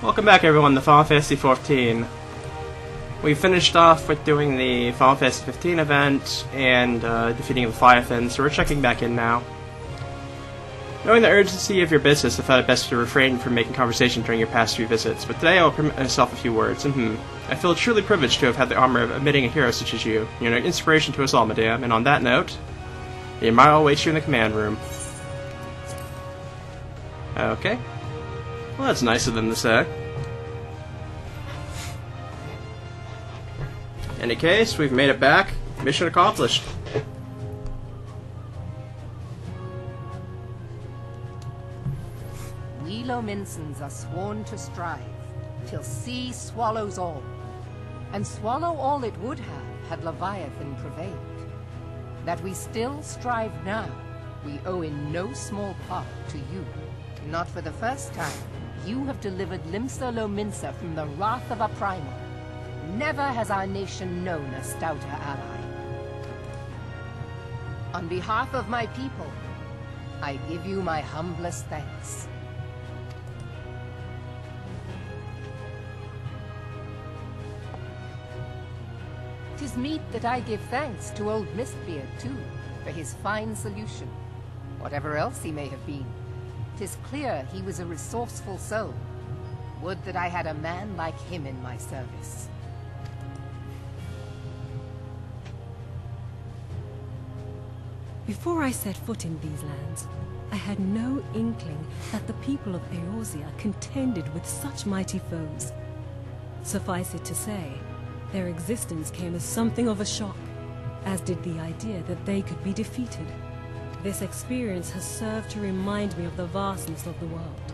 Welcome back everyone to Final Fantasy XIV. We finished off with doing the Final Fantasy XV event and defeating the Leviathan, so we're checking back in now. Knowing the urgency of your business, I thought it best to refrain from making conversation during your past few visits, but today I will permit myself a few words. I feel truly privileged to have had the honor of admitting a hero such as you. You're an inspiration to us all, madame, and on that note, the Admiral awaits you in the command room. Okay. Well, that's nice of them to say. In any case, we've made it back. Mission accomplished. We Lominsons are sworn to strive, till sea swallows all. And swallow all it would have, had Leviathan prevailed. That we still strive now, we owe in no small part to you. Not for the first time, you have delivered Limsa Lominsa from the wrath of a primal. Never has our nation known a stouter ally. On behalf of my people, I give you my humblest thanks. "'Tis meet that I give thanks to old Mistbeard, too, for his fine solution. Whatever else he may have been, 'tis clear he was a resourceful soul. Would that I had a man like him in my service." Before I set foot in these lands, I had no inkling that the people of Eorzea contended with such mighty foes. Suffice it to say, their existence came as something of a shock, as did the idea that they could be defeated. This experience has served to remind me of the vastness of the world,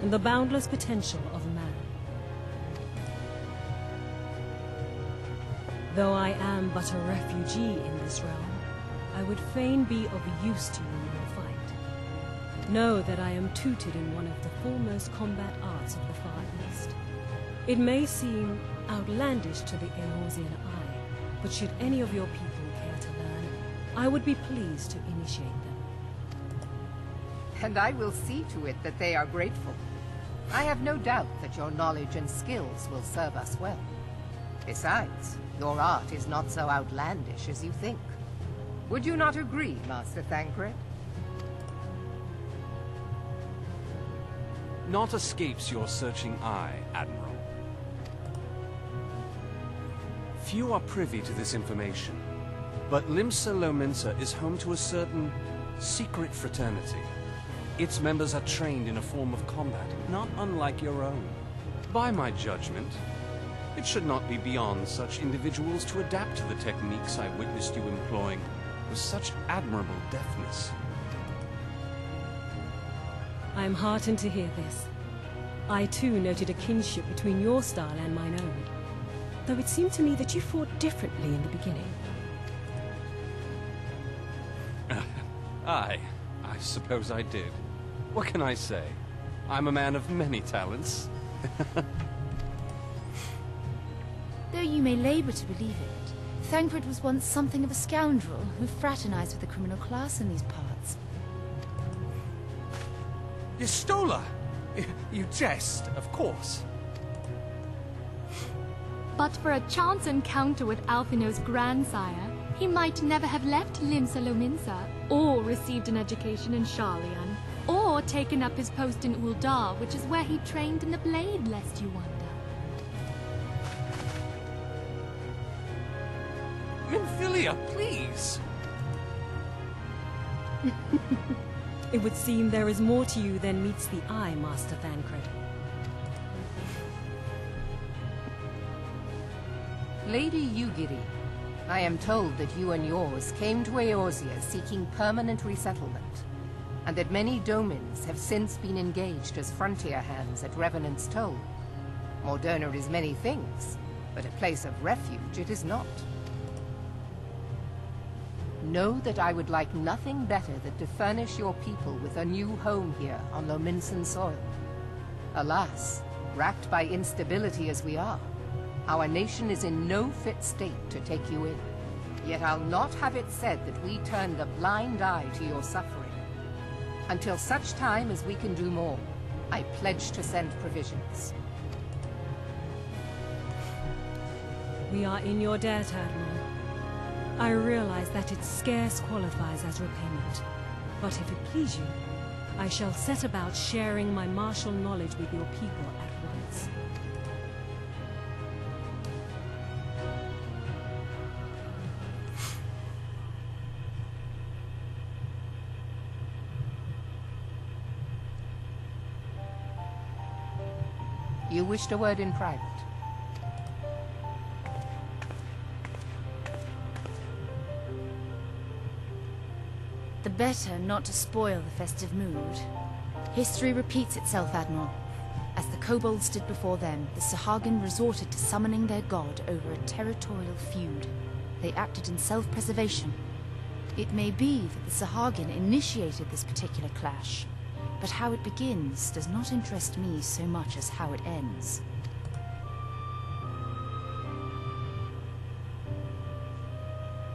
and the boundless potential of man. Though I am but a refugee in this realm, I would fain be of use to you in your fight. Know that I am tutored in one of the foremost combat arts of the Far East. It may seem outlandish to the Eorzean eye, but should any of your people care to learn, I would be pleased to initiate them. And I will see to it that they are grateful. I have no doubt that your knowledge and skills will serve us well. Besides, your art is not so outlandish as you think. Would you not agree, Master Thancred? Naught escapes your searching eye, Admiral. Few are privy to this information, but Limsa Lominsa is home to a certain secret fraternity. Its members are trained in a form of combat not unlike your own. By my judgment, it should not be beyond such individuals to adapt to the techniques I witnessed you employing with such admirable deftness. I am heartened to hear this. I too noted a kinship between your style and mine own, though it seemed to me that you fought differently in the beginning. I suppose I did. What can I say? I'm a man of many talents. Though you may labor to believe it, Thancred was once something of a scoundrel who fraternized with the criminal class in these parts. Yestola! You jest, of course. But for a chance encounter with Alphino's grandsire, he might never have left Limsa Lominsa, or received an education in Sharlayan, or taken up his post in Uldar, which is where he trained in the blade, lest you wonder. Minfilia, please! It would seem there is more to you than meets the eye, Master Thancred. Lady Yugiri, I am told that you and yours came to Eorzea seeking permanent resettlement, and that many domins have since been engaged as frontier hands at Revenant's Toll. Morderna is many things, but a place of refuge it is not. Know that I would like nothing better than to furnish your people with a new home here on Lominsan soil. Alas, racked by instability as we are, our nation is in no fit state to take you in. Yet I'll not have it said that we turned a blind eye to your suffering. Until such time as we can do more, I pledge to send provisions. We are in your debt, Admiral. I realize that it scarce qualifies as repayment. But if it please you, I shall set about sharing my martial knowledge with your people at once. You wished a word in private. The better not to spoil the festive mood. History repeats itself, Admiral. As the kobolds did before them, the Sahagin resorted to summoning their god over a territorial feud. They acted in self-preservation. It may be that the Sahagin initiated this particular clash, but how it begins does not interest me so much as how it ends.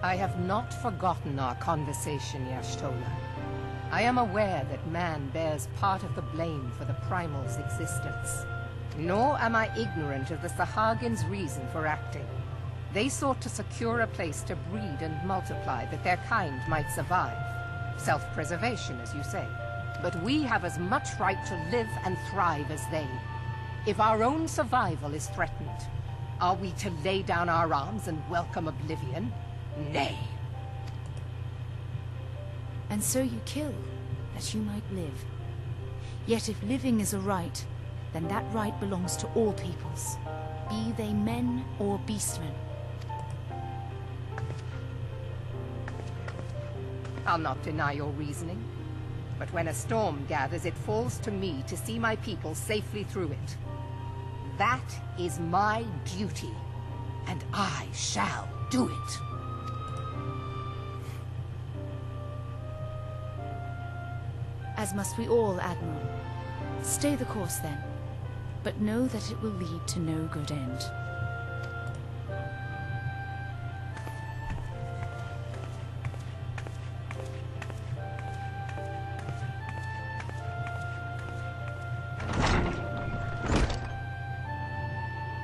I have not forgotten our conversation, Y'ashtola. I am aware that man bears part of the blame for the Primal's existence. Nor am I ignorant of the Sahagin's reason for acting. They sought to secure a place to breed and multiply that their kind might survive. Self-preservation, as you say. But we have as much right to live and thrive as they. If our own survival is threatened, are we to lay down our arms and welcome oblivion? Nay. And so you kill, that you might live. Yet if living is a right, then that right belongs to all peoples, be they men or beastmen. I'll not deny your reasoning. But when a storm gathers, it falls to me to see my people safely through it. That is my duty, and I shall do it. As must we all, Admiral. Stay the course, then. But know that it will lead to no good end.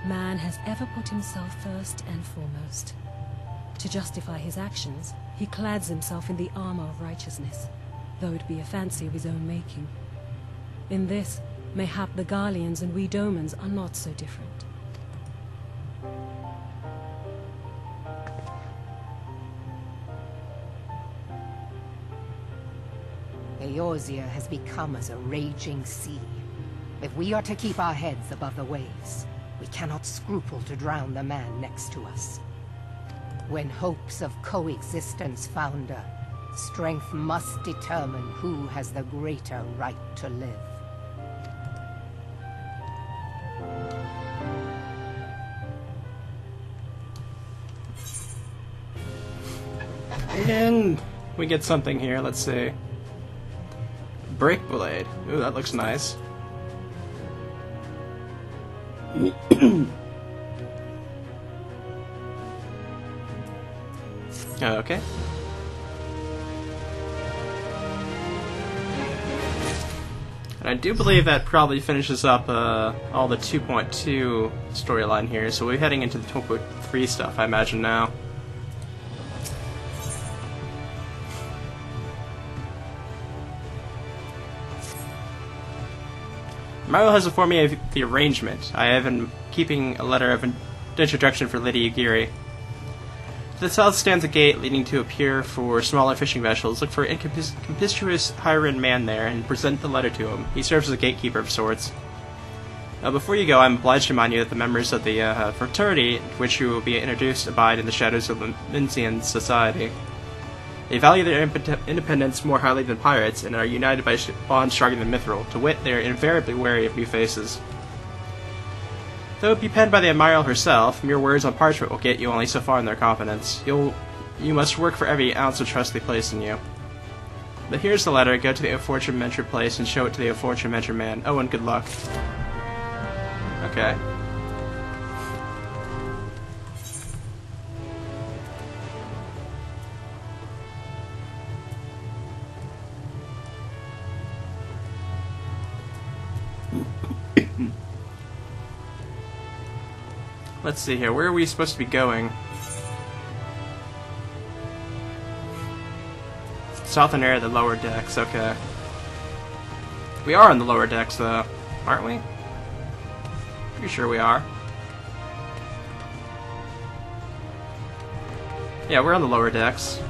Man has ever put himself first and foremost. To justify his actions, he clads himself in the armor of righteousness, though it be a fancy of his own making. In this, mayhap the Garleans and we Domans are not so different. Eorzea has become as a raging sea. If we are to keep our heads above the waves, we cannot scruple to drown the man next to us. When hopes of coexistence founder, strength must determine who has the greater right to live. And we get something here, let's see. Break blade. Ooh, that looks nice. Okay. And I do believe that probably finishes up all the 2.2 storyline here, so we're heading into the 2.3 stuff, I imagine now. Mario has informed me of the arrangement. I have been keeping a letter of introduction for Lady Yugiri. To the south stands a gate leading to a pier for smaller fishing vessels. Look for an inconspicuous higher-end man there and present the letter to him. He serves as a gatekeeper of sorts. Now, before you go, I'm obliged to remind you that the members of the fraternity to which you will be introduced abide in the shadows of Lincian society. They value their independence more highly than pirates, and are united by bonds stronger than mithril. To wit, they are invariably wary of new faces. Though it be penned by the Admiral herself, mere words on parchment will get you only so far in their confidence. You must work for every ounce of trust they place in you. But here's the letter. Go to the aforementioned mentor place and show it to the aforementioned mentor man. Oh, and good luck. Okay. Let's see here. Where are we supposed to be going? Southern area of the lower decks. Okay. We are on the lower decks, though, aren't we? Pretty sure we are. Yeah, we're on the lower decks.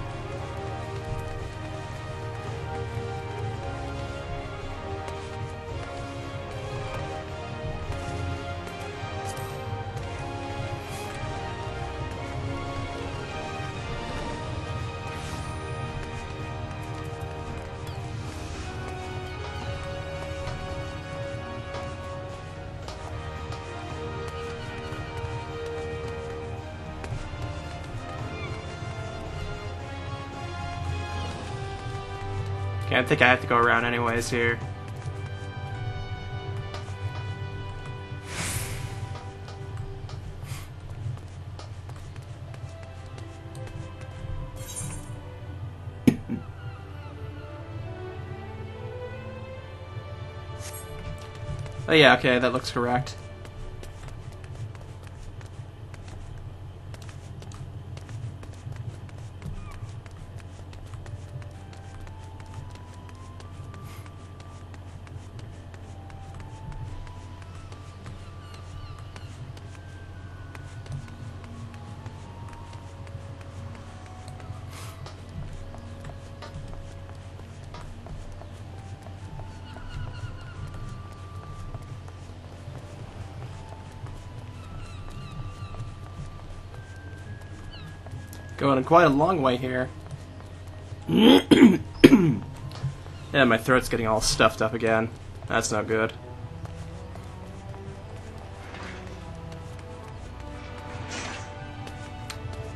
Okay, I think I have to go around anyways here. Oh yeah, okay, that looks correct. Going quite a long way here. Yeah, my throat's getting all stuffed up again. That's not good.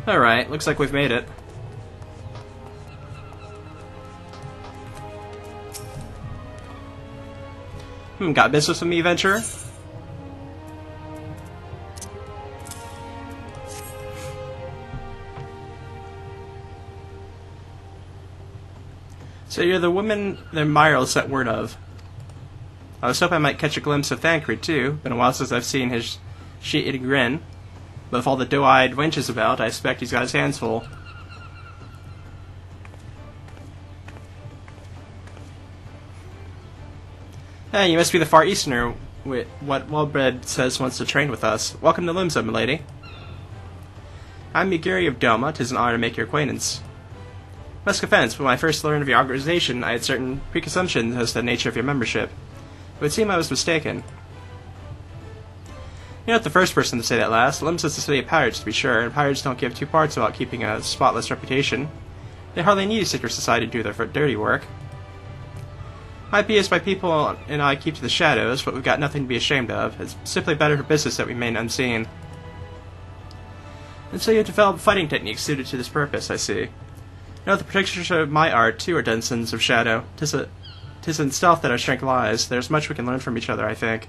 Alright, looks like we've made it. Got business with me, Venturer? So you're the woman that Myril sent word of. I was hoping I might catch a glimpse of Thancred, too. Been a while since I've seen his shit-eating grin. But with all the doe-eyed wenches about, I expect he's got his hands full. Hey, you must be the Far Easterner with what Wellbred says wants to train with us. Welcome to Limsa, milady. I'm Mugiri of Doma. 'Tis an honor to make your acquaintance. Musk offense, but when I first learned of your organization, I had certain preconceptions as to the nature of your membership. It would seem I was mistaken. You're not the first person to say that last. Limsa is the city of pirates, to be sure, and pirates don't give two parts about keeping a spotless reputation. They hardly need a secret society to do their dirty work. Might be as my people and I keep to the shadows, but we've got nothing to be ashamed of. It's simply better for business that we remain unseen. And so you have developed fighting techniques suited to this purpose, I see. Note the particulars of my art, too, are denizens of shadow. 'Tis in stealth that our strength lies. There's much we can learn from each other, I think.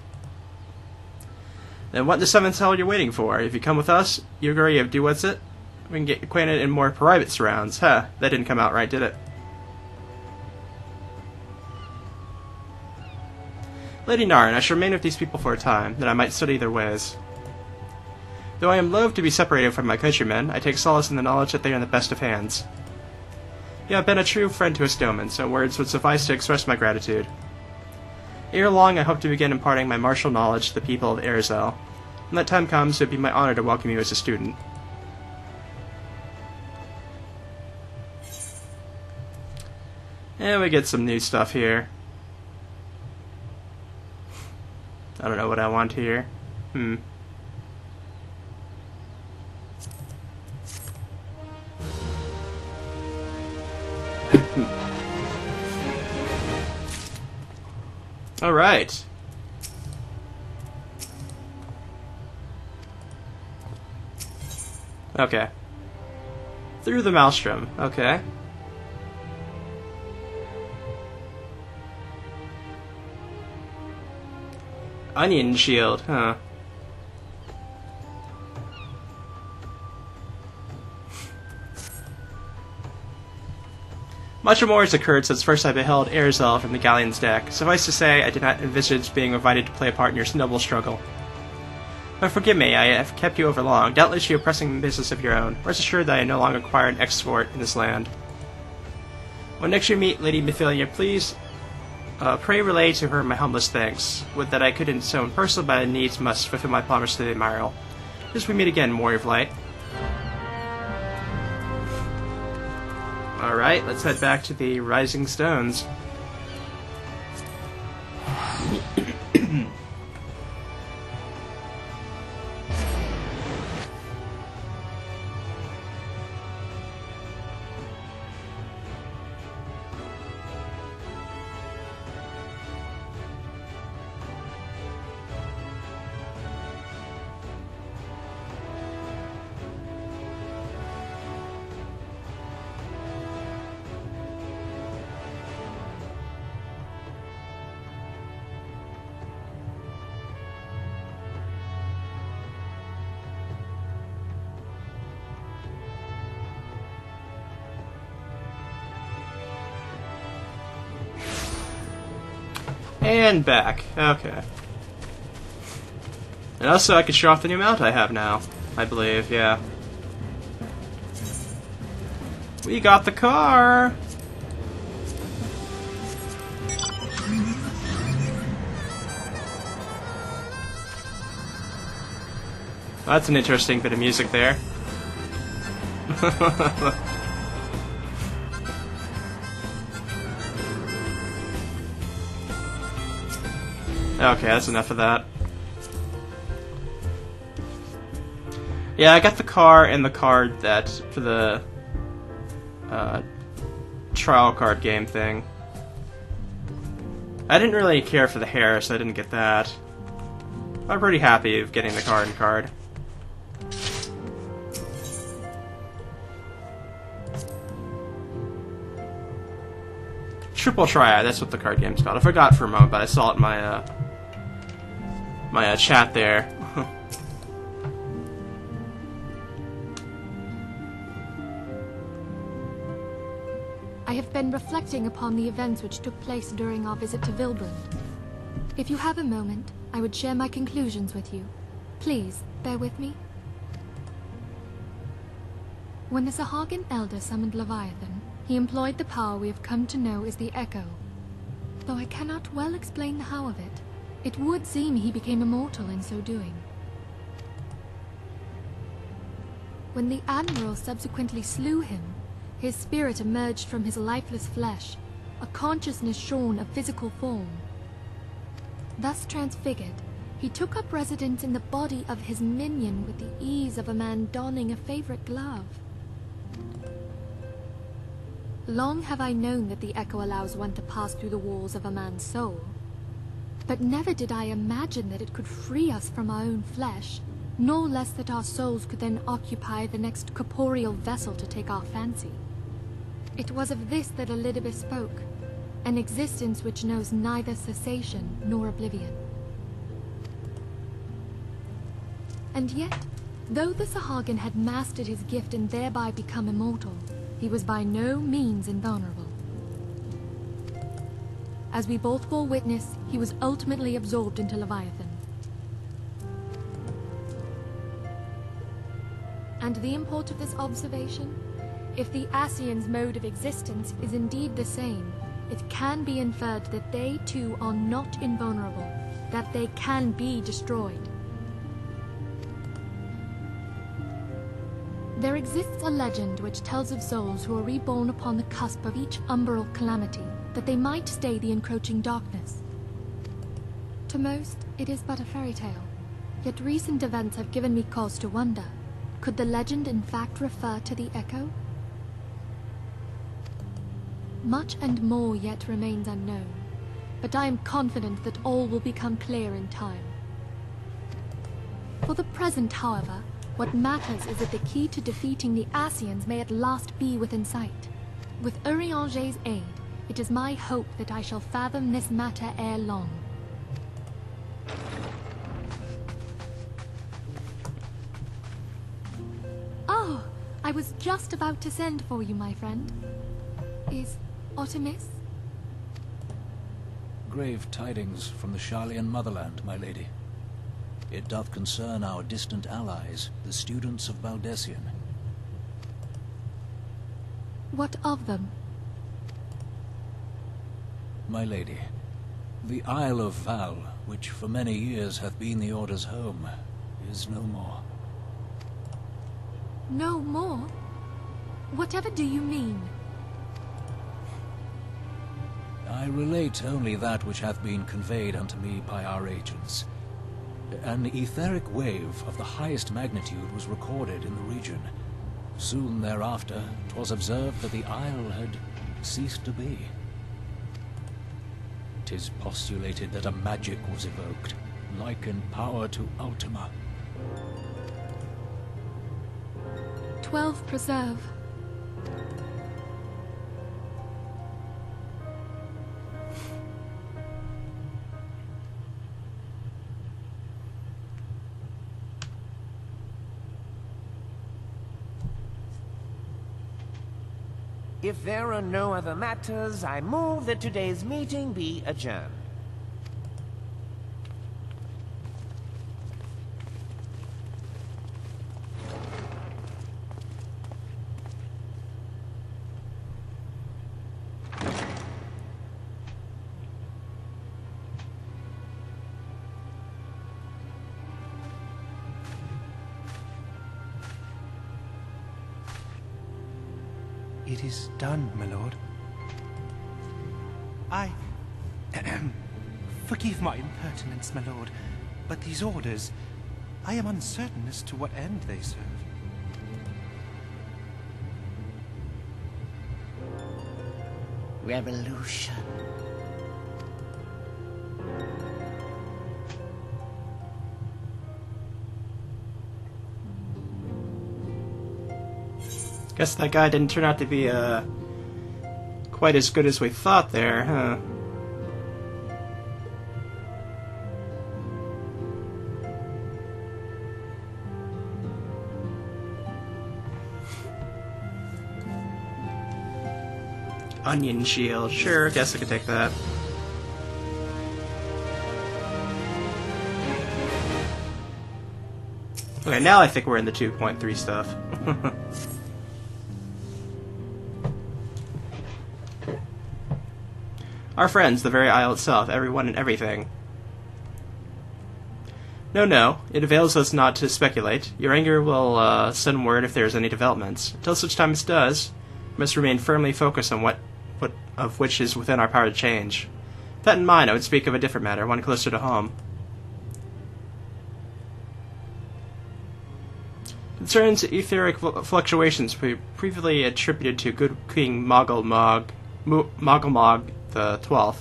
Then what in the seventh hell are you waiting for? If you come with us, Yuguri of Do-What's-It, we can get acquainted in more private surrounds. Huh, that didn't come out right, did it? Lady Narn, I shall remain with these people for a time, that I might study their ways. Though I am loath to be separated from my countrymen, I take solace in the knowledge that they are in the best of hands. You have been a true friend to us Domans, and words would suffice to express my gratitude. Ere long, I hope to begin imparting my martial knowledge to the people of Airzel. When that time comes, it would be my honor to welcome you as a student. And we get some new stuff here. I don't know what I want here. All right. Okay. Through the Maelstrom. Okay. Onion shield, huh? Much more has occurred since first I beheld Airzel from the galleon's deck. Suffice to say, I did not envisage being invited to play a part in your noble struggle. But forgive me, I have kept you over long. Doubtless you have pressing business of your own. Rest assured that I no longer require an escort in this land. When next you meet Lady Mephilia, please pray relay to her my humblest thanks. Would that I could in so in person, but I needs must fulfill my promise to the Admiral. As we meet again, Warrior of Light. Alright, let's head back to the Rising Stones. And back. Okay. And also, I can show off the new mount I have now. I believe, yeah. We got the car! That's an interesting bit of music there. Okay, that's enough of that. Yeah, I got the car and the card that for the trial card game thing. I didn't really care for the hair, so I didn't get that. I'm pretty happy of getting the car and card. Triple Triad, that's what the card game's called. I forgot for a moment, but I saw it in my my chat there. I have been reflecting upon the events which took place during our visit to Vilbrand. If you have a moment, I would share my conclusions with you. Please, bear with me. When the Sahagin Elder summoned Leviathan, he employed the power we have come to know as the Echo. Though I cannot well explain the how of it, it would seem he became immortal in so doing. When the Admiral subsequently slew him, his spirit emerged from his lifeless flesh, a consciousness shorn of physical form. Thus transfigured, he took up residence in the body of his minion with the ease of a man donning a favorite glove. Long have I known that the Echo allows one to pass through the walls of a man's soul, but never did I imagine that it could free us from our own flesh, nor less that our souls could then occupy the next corporeal vessel to take our fancy. It was of this that Elidibus spoke, an existence which knows neither cessation nor oblivion. And yet, though the Sahagin had mastered his gift and thereby become immortal, he was by no means invulnerable. As we both bore witness, he was ultimately absorbed into Leviathan. And the import of this observation? If the Ascians' mode of existence is indeed the same, it can be inferred that they too are not invulnerable, that they can be destroyed. There exists a legend which tells of souls who are reborn upon the cusp of each umbral calamity, that they might stay the encroaching darkness. To most, it is but a fairy tale, yet recent events have given me cause to wonder. Could the legend in fact refer to the Echo? Much and more yet remains unknown, but I am confident that all will become clear in time. For the present, however, what matters is that the key to defeating the Ascians may at last be within sight. With Urianger's aid, it is my hope that I shall fathom this matter ere long. Oh, I was just about to send for you, my friend. Is Artemis? Grave tidings from the Sharlayan motherland, my lady. It doth concern our distant allies, the students of Baldessian. What of them? My lady, the Isle of Val, which for many years hath been the Order's home, is no more. No more? Whatever do you mean? I relate only that which hath been conveyed unto me by our agents. An etheric wave of the highest magnitude was recorded in the region. Soon thereafter, 'twas observed that the isle had ceased to be. 'Tis postulated that a magic was evoked, like in power to Ultima. 12 preserve. If there are no other matters, I move that today's meeting be adjourned. It is done, my lord. I... Forgive my impertinence, my lord, but these orders, I am uncertain as to what end they serve. Revolution. Guess that guy didn't turn out to be quite as good as we thought there, huh? Onion shield, sure, guess I could take that. Okay, now I think we're in the 2.3 stuff. Our friends, the very isle itself, everyone and everything. No, it avails us not to speculate. Your anger will send word if there is any developments. Until such time as it does, we must remain firmly focused on what of which is within our power to change. With that in mind, I would speak of a different matter, one closer to home. Concerns etheric fluctuations we previously attributed to good King Mogulmog the 12th.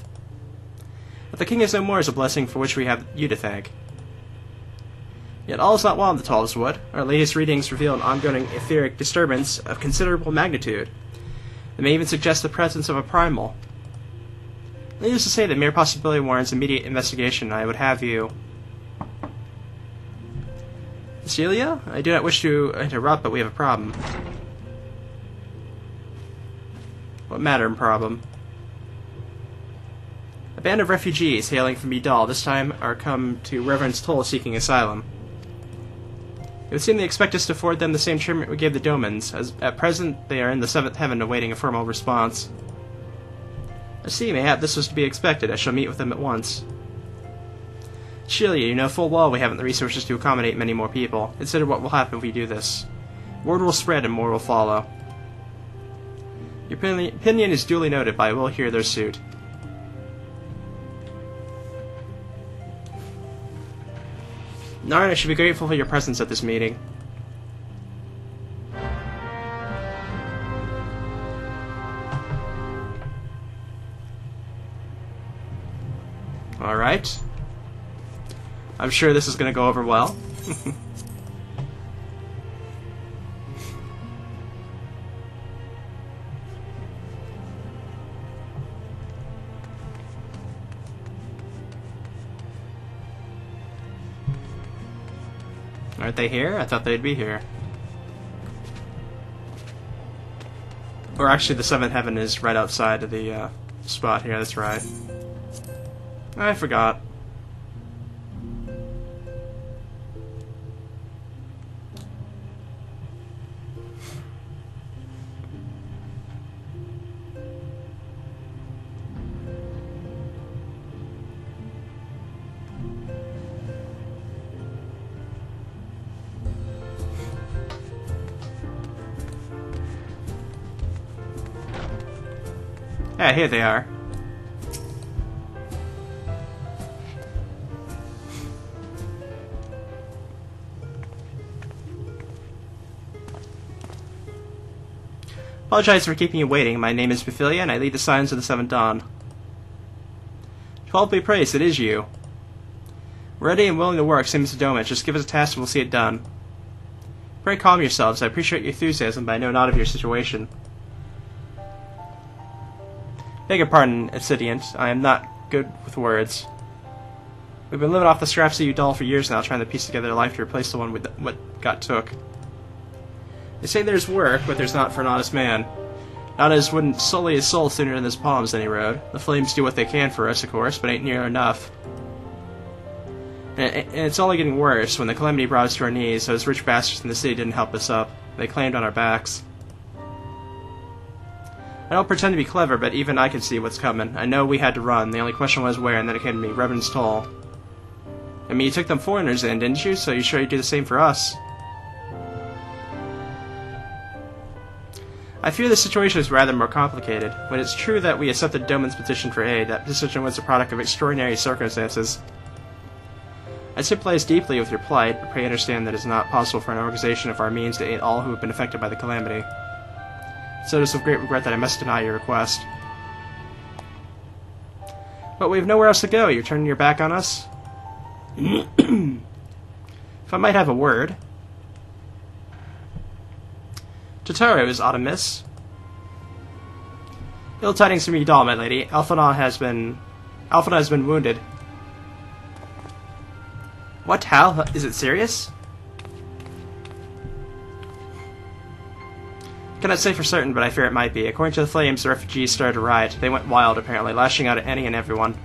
But the king is no more as a blessing for which we have you to thank. Yet all is not well in the 12's wood. Our latest readings reveal an ongoing etheric disturbance of considerable magnitude. They may even suggest the presence of a primal. Needless to say, the mere possibility warrants immediate investigation, and I would have you... Celia? I do not wish to interrupt, but we have a problem. What matter and problem? A band of refugees hailing from Idal this time are come to Reverend's Toll seeking asylum. It would seem they expect us to afford them the same treatment we gave the Domans, as at present they are in the 7th heaven awaiting a formal response. I see, mayhap this was to be expected. I shall meet with them at once. Celia, you know full well we haven't the resources to accommodate many more people. Consider what will happen if we do this. Word will spread and more will follow. Your opinion is duly noted, but I will hear their suit. Narn, I should be grateful for your presence at this meeting. Alright. I'm sure this is going to go over well. Aren't they here? I thought they'd be here. Or actually, the 7th heaven is right outside of the spot here, that's right. I forgot. Yeah, here they are. Apologize for keeping you waiting. My name is Bephilia, and I lead the Scions of the Seventh Dawn. 12 be praised, it is you. Ready and willing to work, same as the Domich. Just give us a task and we'll see it done. Pray calm yourselves. I appreciate your enthusiasm, but I know not of your situation. Beg your pardon, Obsidian. I am not good with words. We've been living off the scraps that you dull for years now, trying to piece together a life to replace the one with what got took. They say there's work, but there's not for an honest man. Not as wouldn't sully his soul sooner than his palms any road. The flames do what they can for us, of course, but ain't near enough. And it's only getting worse. When the calamity brought us to our knees, those rich bastards in the city didn't help us up. They claimed on our backs. I don't pretend to be clever, but even I can see what's coming. I know we had to run. The only question was where, and then it came to me, Reverend's Toll. I mean, you took them foreigners in, didn't you? So you sure you'd do the same for us? I fear the situation is rather more complicated. When it's true that we accepted Doman's petition for aid, that petition was the product of extraordinary circumstances. I sympathize deeply with your plight, but pray understand that it is not possible for an organization of our means to aid all who have been affected by the calamity. So it is with great regret that I must deny your request. But we have nowhere else to go. You're turning your back on us? If I might have a word. Totaro is Autumnus. Ill tidings from Udal, my lady. Alphana has been wounded. What? How? Is it serious? Cannot say for certain, but I fear it might be. According to the Flames, the refugees started a riot. They went wild, apparently, lashing out at any and everyone.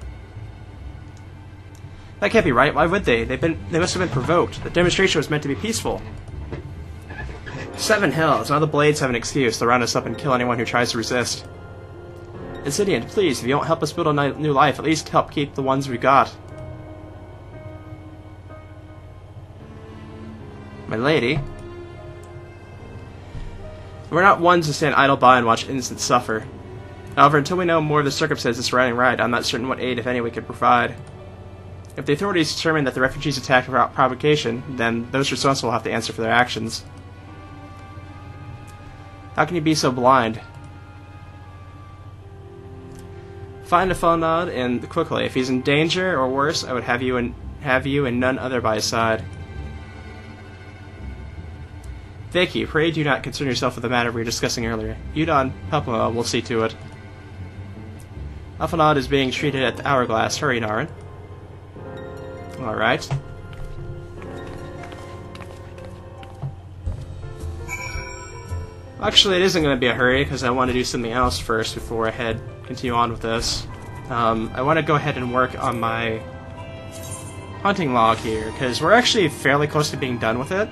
That can't be right. Why would they? They must have been provoked. The demonstration was meant to be peaceful. 7 hells. Now the Blades have an excuse. They'll round us up and kill anyone who tries to resist. Obsidian, please, if you don't help us build a new life, at least help keep the ones we got. My lady. We're not ones to stand idle by and watch innocents suffer. However, until we know more of the circumstances surrounding riot, I'm not certain what aid, if any, we can provide. If the authorities determine that the refugees attacked without provocation, then those responsible will have to answer for their actions. How can you be so blind? Find a Fonod and quickly. If he's in danger or worse, I would have you and none other by his side. Thank you. Pray do not concern yourself with the matter we were discussing earlier. Udon Pepla will see to it. Alphanod is being treated at the Hourglass. Hurry, Naren. Alright. Actually, it isn't going to be a hurry, because I want to do something else first before I continue on with this. I want to go ahead and work on my hunting log here, because we're actually fairly close to being done with it.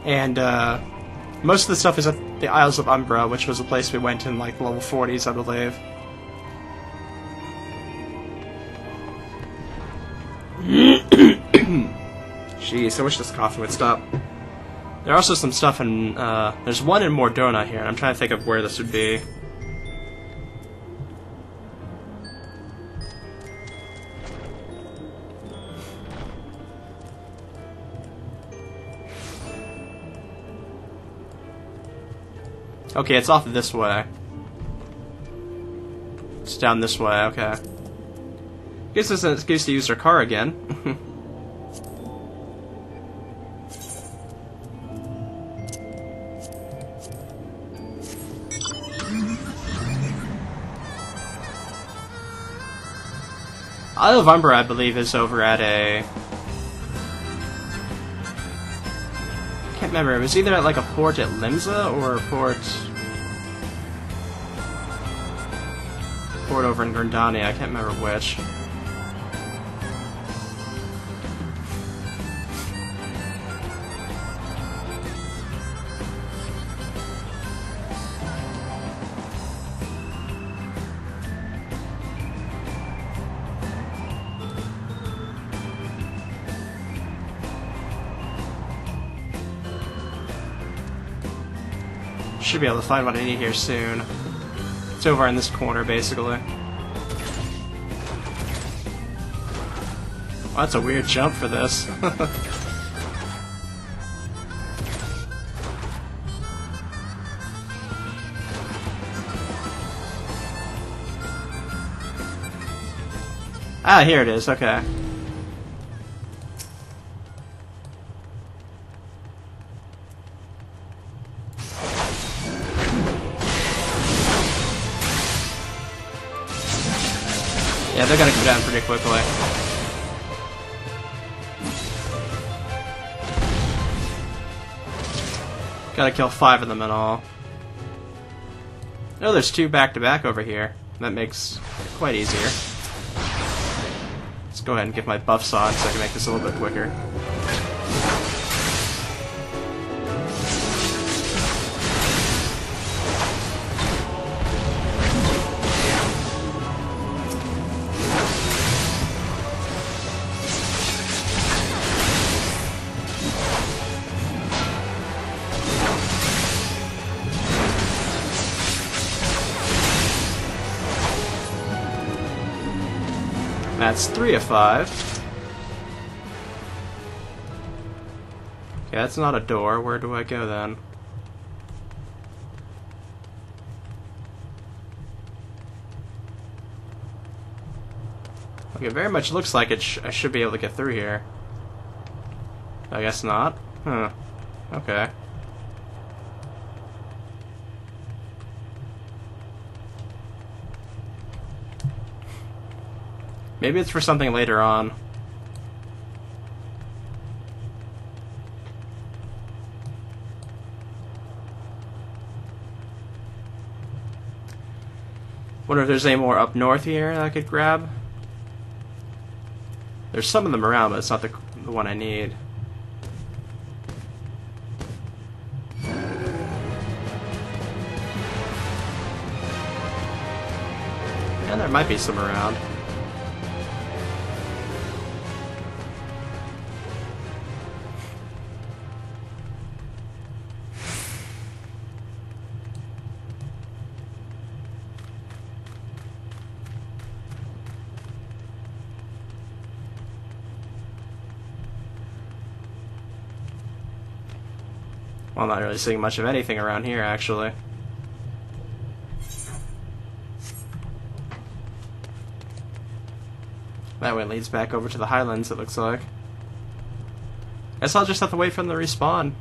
And most of the stuff is at the Isles of Umbra, which was a place we went in like level 40s, I believe. Jeez, I wish this coffee would stop. There are also some stuff in, there's one in Mordona here, and I'm trying to think of where this would be. Okay, it's off this way. It's down this way, okay. Gives us an excuse to use our car again. Isle of Umbra, I believe, is over at a... I can't remember. It was either at like a port at Limsa or a port over in Gurdania. I can't remember which. Should be able to find what I need here soon. It's over in this corner, basically. Well, that's a weird jump for this. Ah, here it is, okay. Yeah, they're gonna come down pretty quickly. Gotta kill 5 of them in all. Oh, there's 2 back-to-back over here. That makes it quite easier. Let's go ahead and get my buffs on so I can make this a little bit quicker. That's 3 of 5. Okay, that's not a door. Where do I go then? Okay, very much looks like I should be able to get through here. I guess not. Huh. Okay. Maybe it's for something later on. Wonder if there's any more up north here that I could grab. There's some of them around, but it's not the one I need. And there might be some around. Well, I'm not really seeing much of anything around here, actually. That way leads back over to the Highlands, it looks like. Guess I'll just have to wait for them to respawn.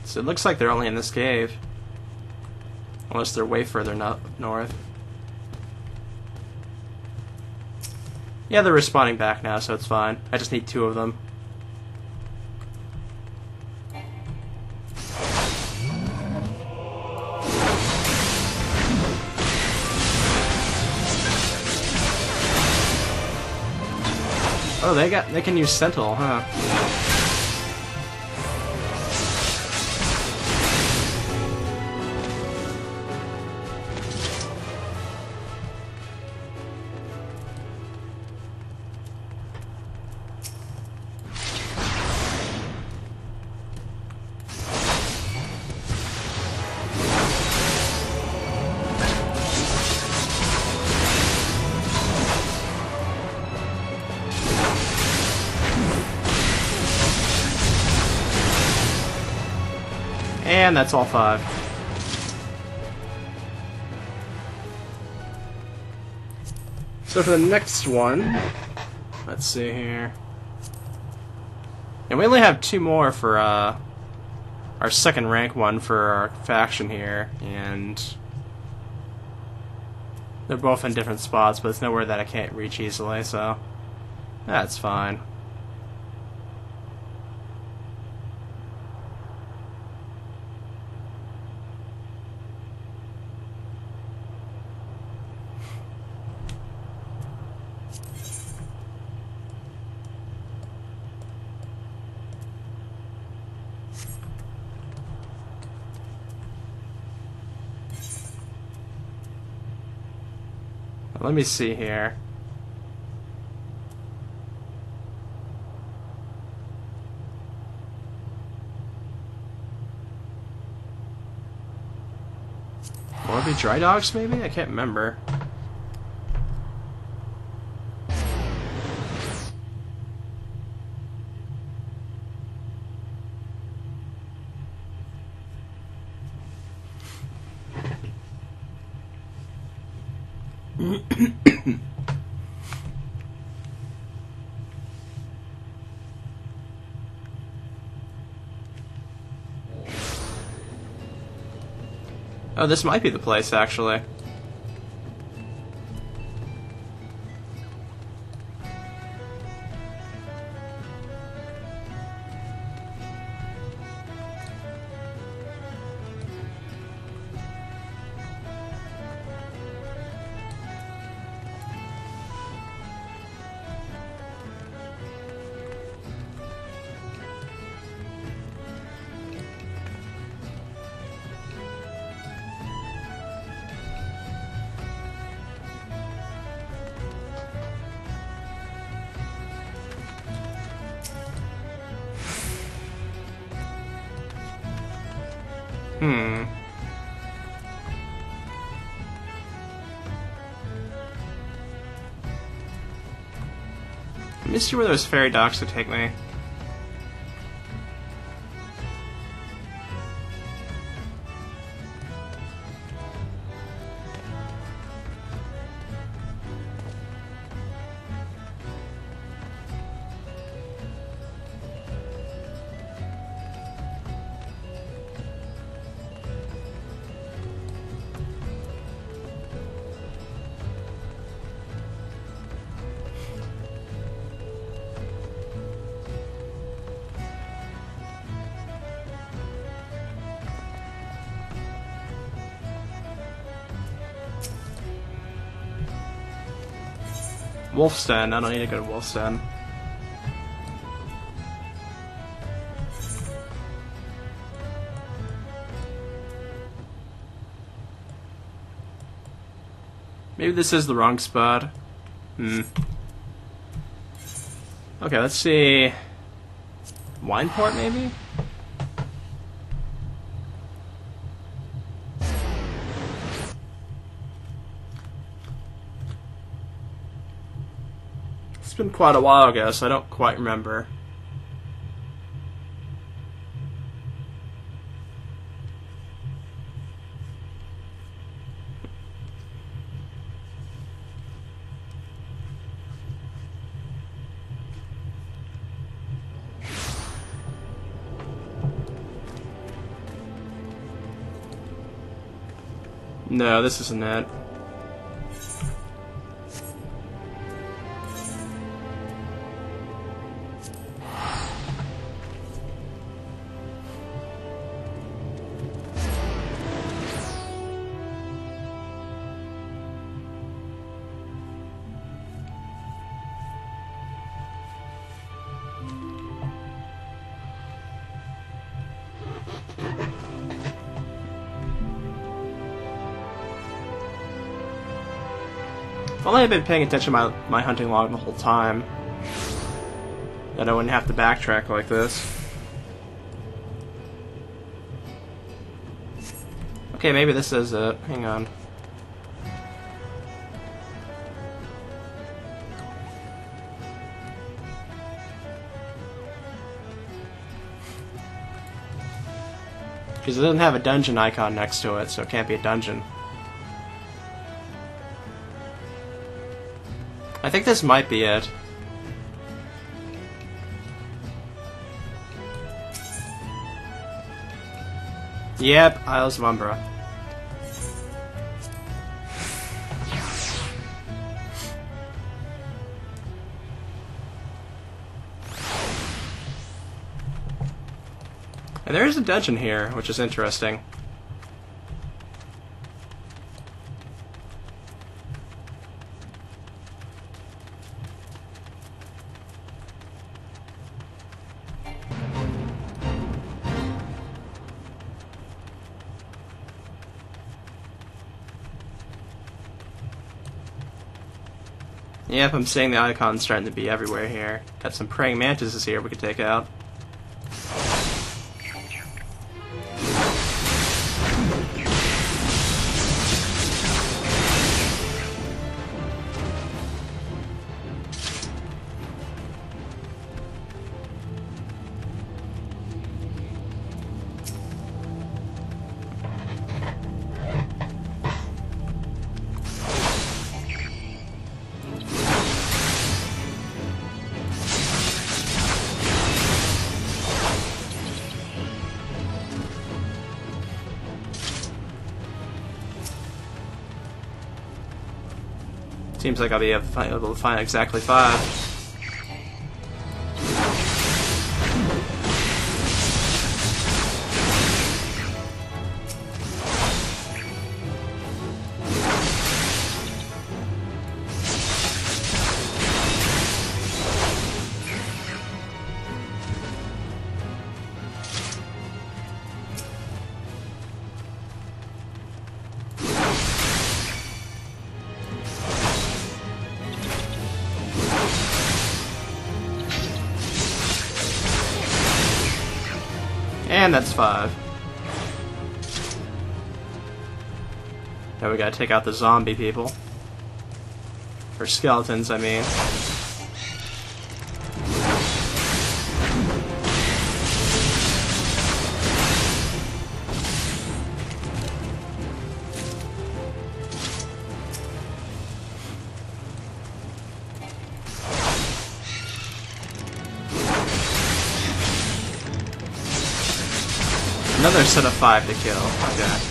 So it looks like they're only in this cave. Unless they're way further north. Yeah, they're respawning back now, so it's fine. I just need 2 of them. Oh, they can use Sentinel, huh? And that's all 5. So for the next one, let's see here. And we only have 2 more for our second rank one for our faction here, and they're both in different spots, but it's nowhere that I can't reach easily, so that's fine. Let me see here. Will it be dry docks, maybe? I can't remember. Oh, this might be the place, actually. Let me see where those ferry docks would take me. Wolf's Den. I don't need to go to Wolf's Den. Maybe this is the wrong spot. Okay, let's see. Wineport, maybe? It's been quite a while ago, so I don't quite remember. No, this isn't it. If only I'd been paying attention to my hunting log the whole time, then I wouldn't have to backtrack like this. Okay, maybe this is it. Hang on. Because it doesn't have a dungeon icon next to it, so it can't be a dungeon. I think this might be it. Yep, Isles of Umbra. And there is a dungeon here, which is interesting. Yep, I'm seeing the icons starting to be everywhere here. Got some praying mantises here we could take out. Seems like I'll be able to find exactly 5. And that's 5. Now we gotta take out the zombie people. Or skeletons, I mean. Another set of 5 to kill. Okay.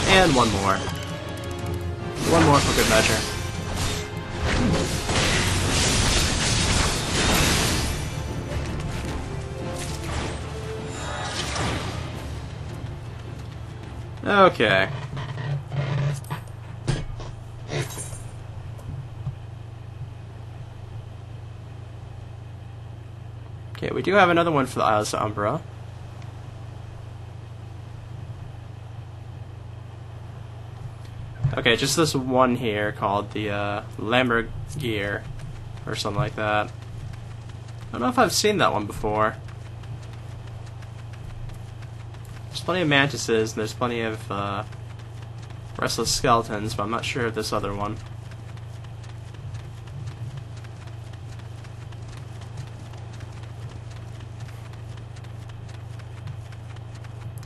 And one more. One more for good measure. Okay. Okay, we do have another one for the Isles of Umbra. Okay, just this one here called the Lammergier, or something like that. I don't know if I've seen that one before. There's plenty of mantises, and there's plenty of restless skeletons, but I'm not sure of this other one.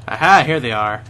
Aha, here they are.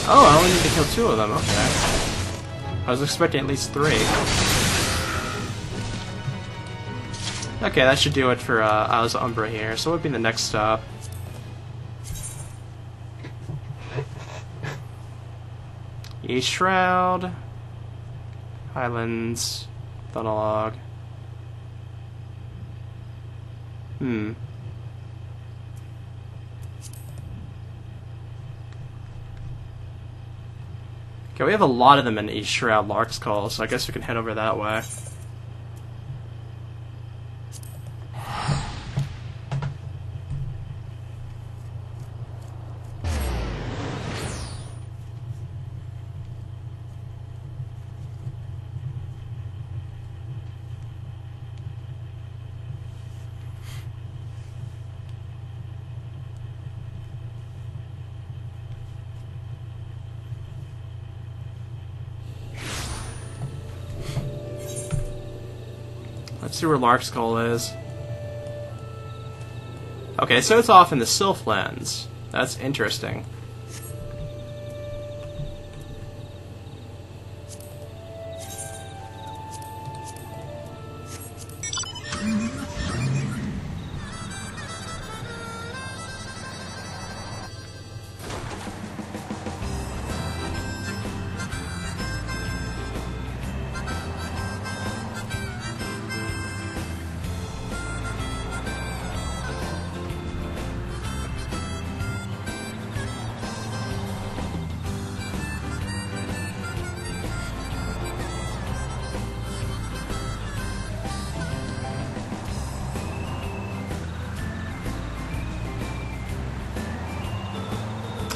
Oh, I only need to kill 2 of them, okay. I was expecting at least 3. Okay, that should do it for Isles of Umbra here. So what would be the next stop? East Shroud, Highlands, Thunolog. Okay, we have a lot of them in East Shroud Lark's Call, so I guess we can head over that way. Let's see where Larkskull is. Okay, so it's off in the Sylphlands. That's interesting.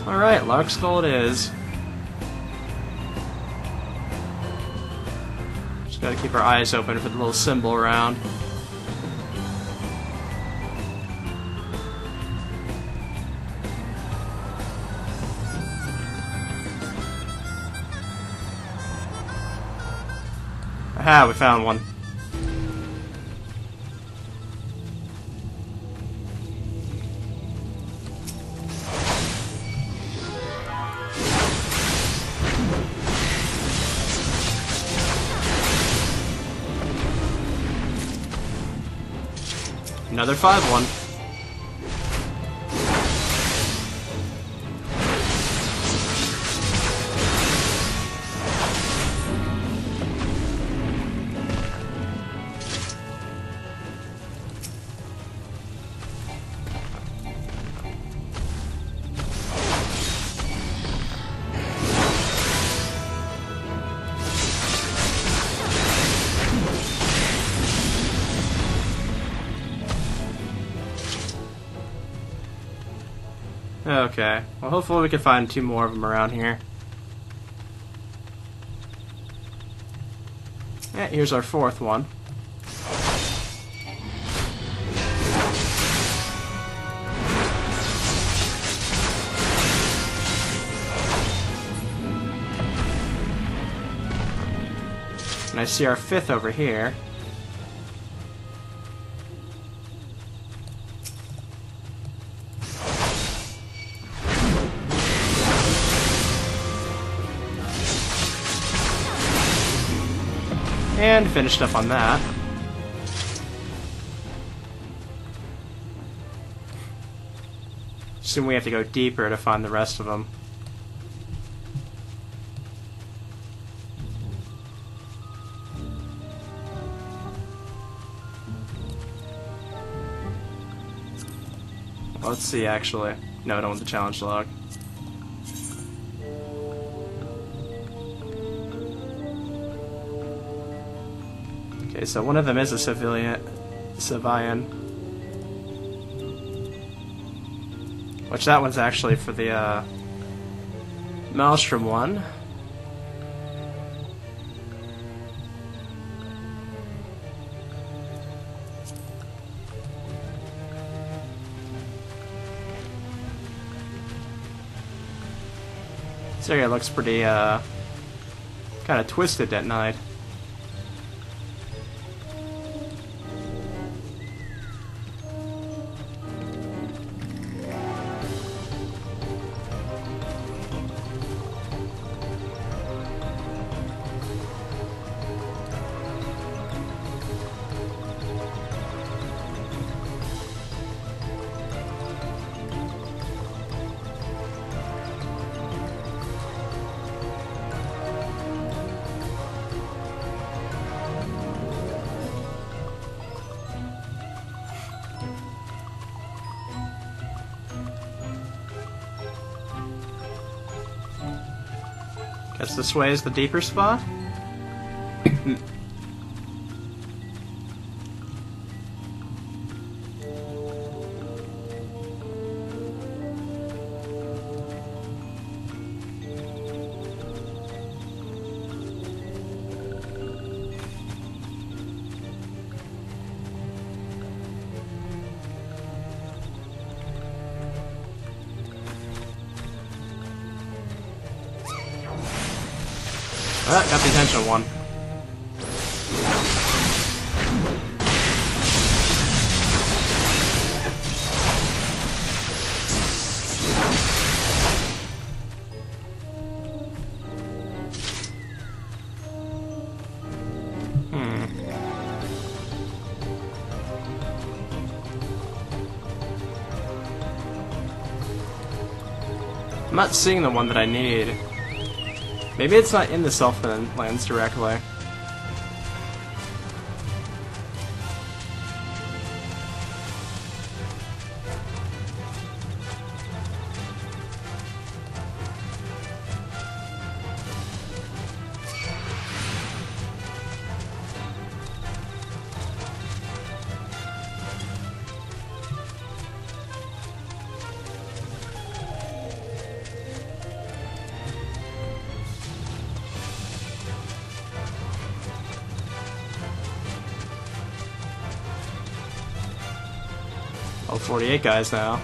Alright, Larkskull it is. Just gotta keep our eyes open for the little symbol around. Aha, we found one. Another 5-1. Okay, well hopefully we can find 2 more of them around here. Yeah, here's our 4th one. And I see our 5th over here. And finished up on that. Assume we have to go deeper to find the rest of them. Let's see, actually. No, I don't want the challenge log. Okay, so one of them is a civilian. Which that one's actually for the Maelstrom one. This area looks pretty kind of twisted at night. Guess this way is the deeper spot? Got the attention of one. I'm not seeing the one that I need. Maybe it's not in the Southlands directly. Oh, 48 guys now.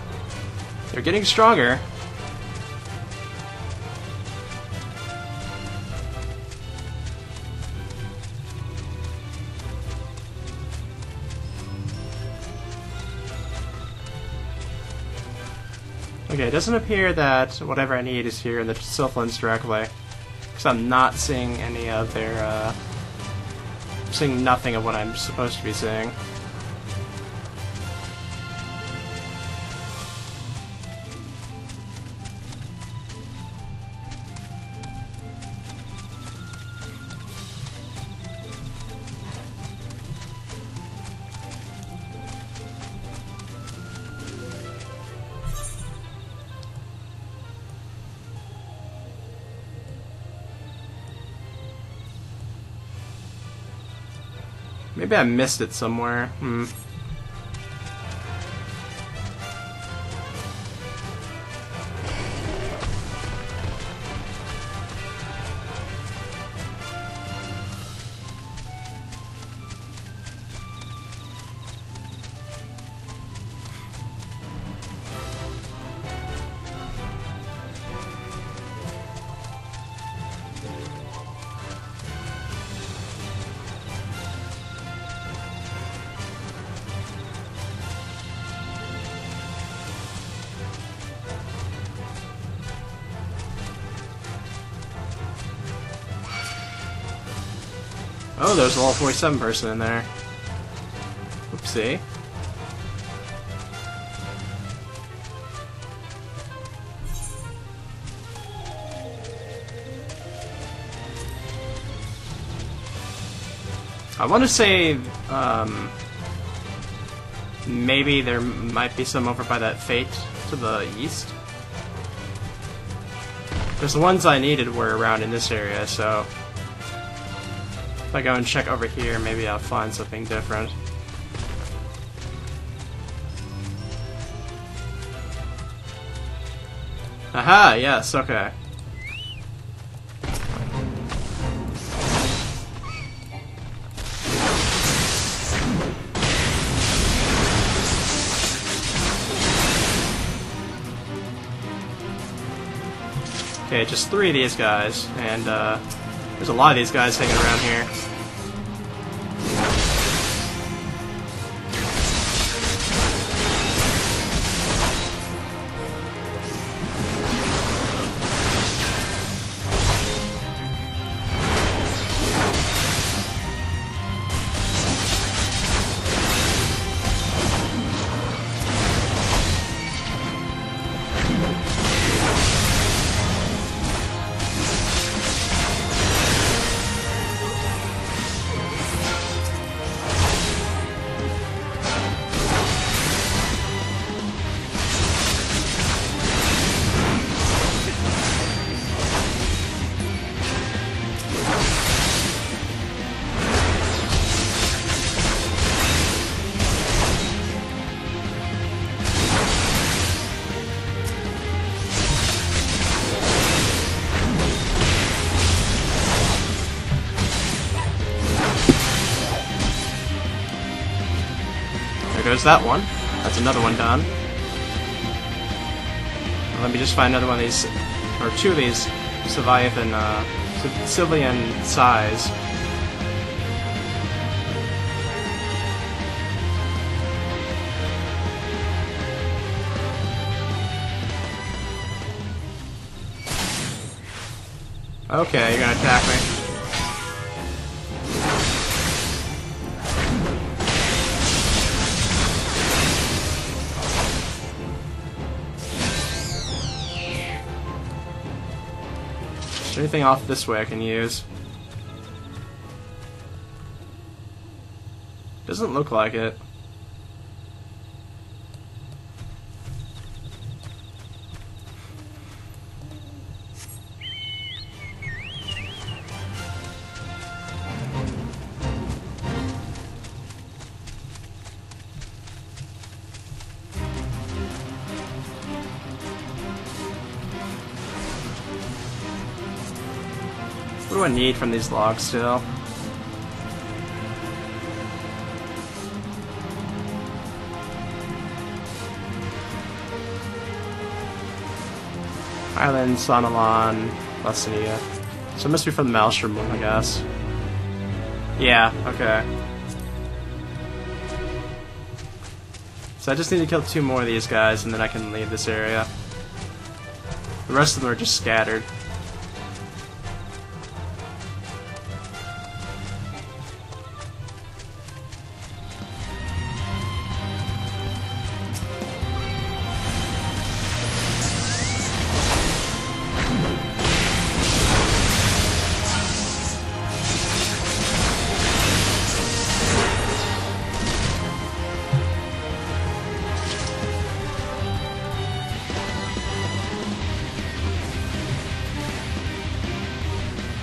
They're getting stronger. Okay, it doesn't appear that whatever I need is here in the Southlands directly. Because I'm not seeing any of their, seeing nothing of what I'm supposed to be seeing. Maybe I missed it somewhere. Oh, there's a level 47 person in there. Oopsie. I want to say, maybe there might be some over by that Fate to the east. Because the ones I needed were around in this area, so if I go and check over here, maybe I'll find something different. Aha, yes, okay. Okay, just 3 of these guys, and there's a lot of these guys hanging around here. There's that one. That's another one done. Let me just find another one of these, or 2 of these civilian size. Okay, you're gonna attack me. there anything off this way I can use? Doesn't look like it. What do I need from these logs still? Island, Sonalon, Lasinia. So it must be from the Maelstrom one, I guess. Yeah, okay. So I just need to kill 2 more of these guys and then I can leave this area. The rest of them are just scattered.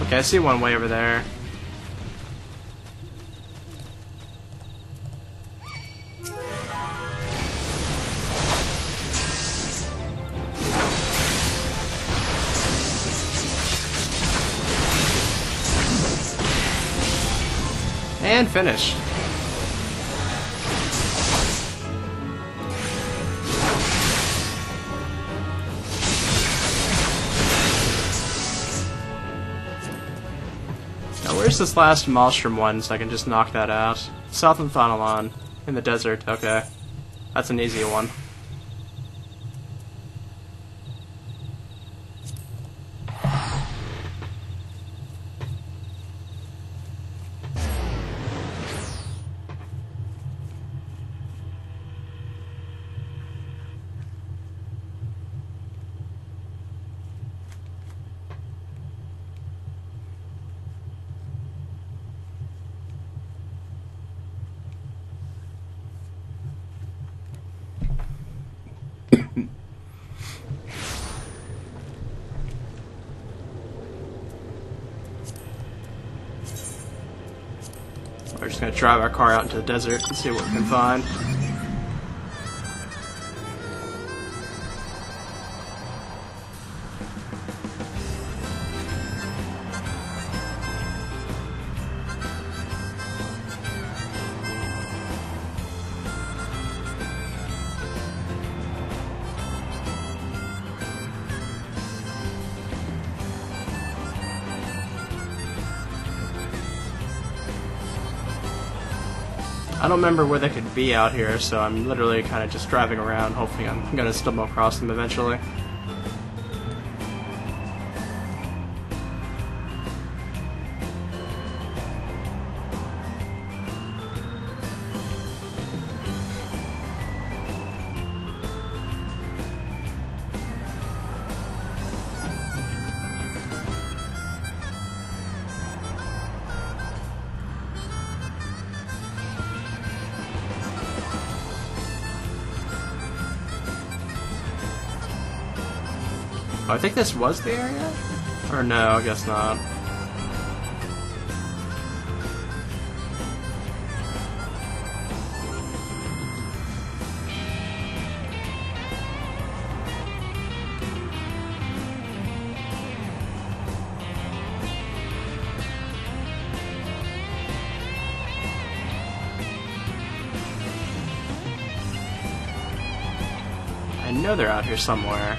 Okay, I see one way over there. And finished. Where's this last Maelstrom one so I can just knock that out? South of Thonalon, in the desert, okay. That's an easy one. We're just gonna drive our car out into the desert and see what we can find. I don't remember where they could be out here, so I'm literally kind of just driving around, hoping I'm gonna stumble across them eventually. Oh, I think this was the area? Or no, I guess not. I know they're out here somewhere.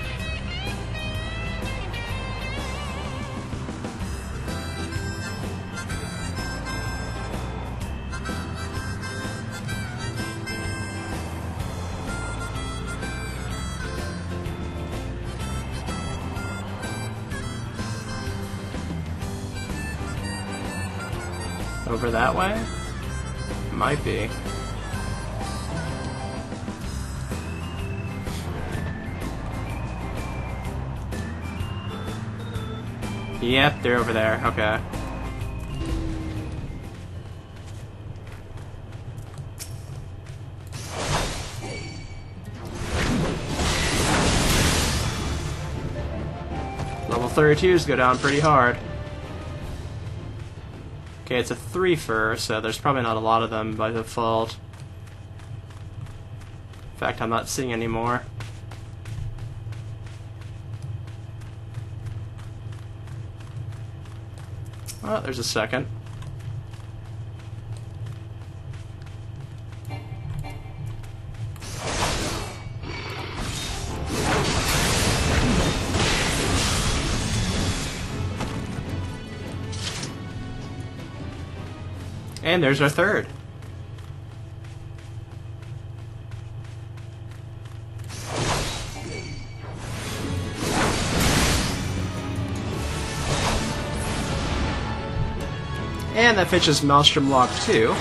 Over that way? Might be. Yep, they're over there. Okay. Level 32s go down pretty hard. Okay, it's a 3-fer, so there's probably not a lot of them by default. In fact, I'm not seeing any more. Oh, there's a second. And there's our third. And that fetches Maelstrom Lock 2.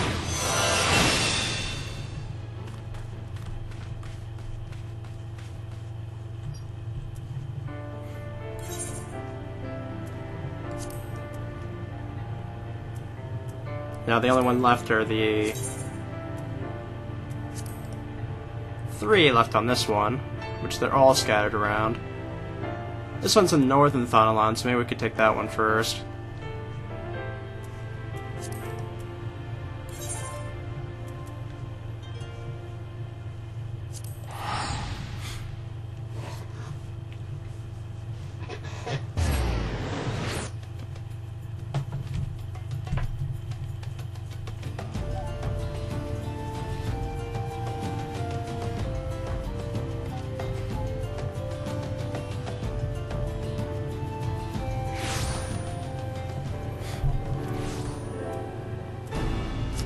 Now the only one left are the 3 left on this one, which they're all scattered around. This one's in northern Thanalan, so maybe we could take that one first.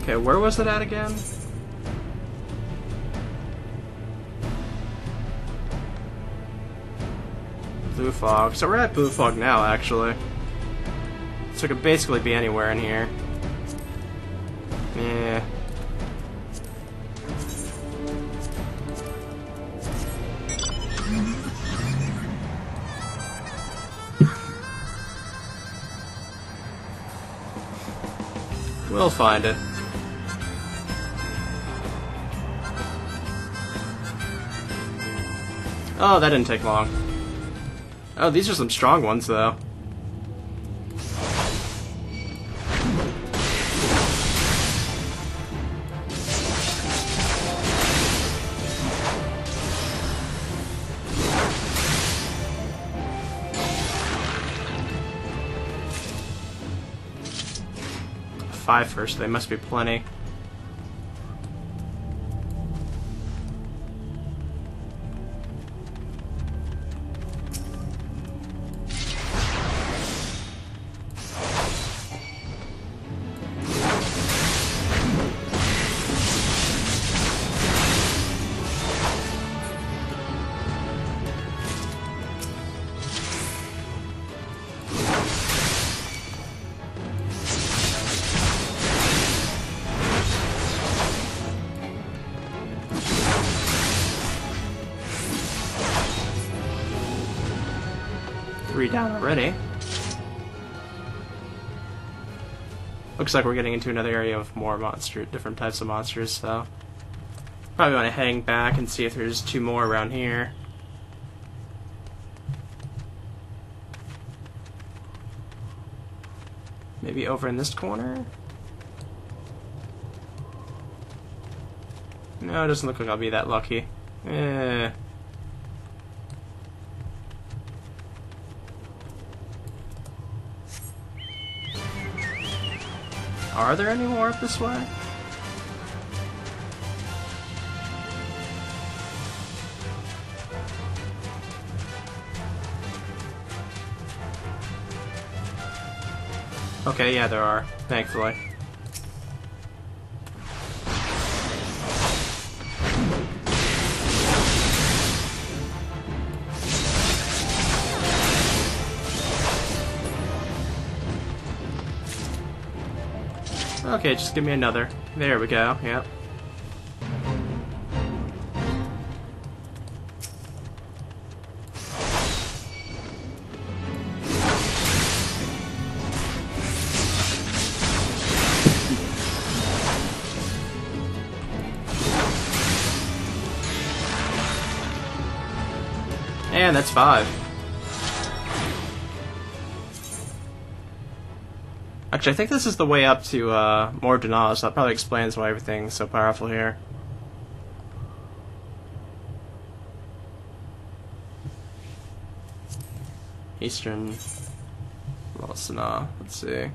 Okay, where was it at again? Blue Fog. So we're at Blue Fog now, actually. So it could basically be anywhere in here. Yeah. We'll find it. Oh, that didn't take long. Oh, these are some strong ones, though. Five first, they must be plenty. Three down already. Looks like we're getting into another area of more different types of monsters, so probably want to hang back and see if there's 2 more around here. Maybe over in this corner? No, it doesn't look like I'll be that lucky. Are there any more up this way? Okay, yeah, there are, thankfully. Okay, just give me another. There we go, yep. And that's 5. Actually, I think this is the way up to Mordanaw, so that probably explains why everything's so powerful here. Eastern Malsana, let's see.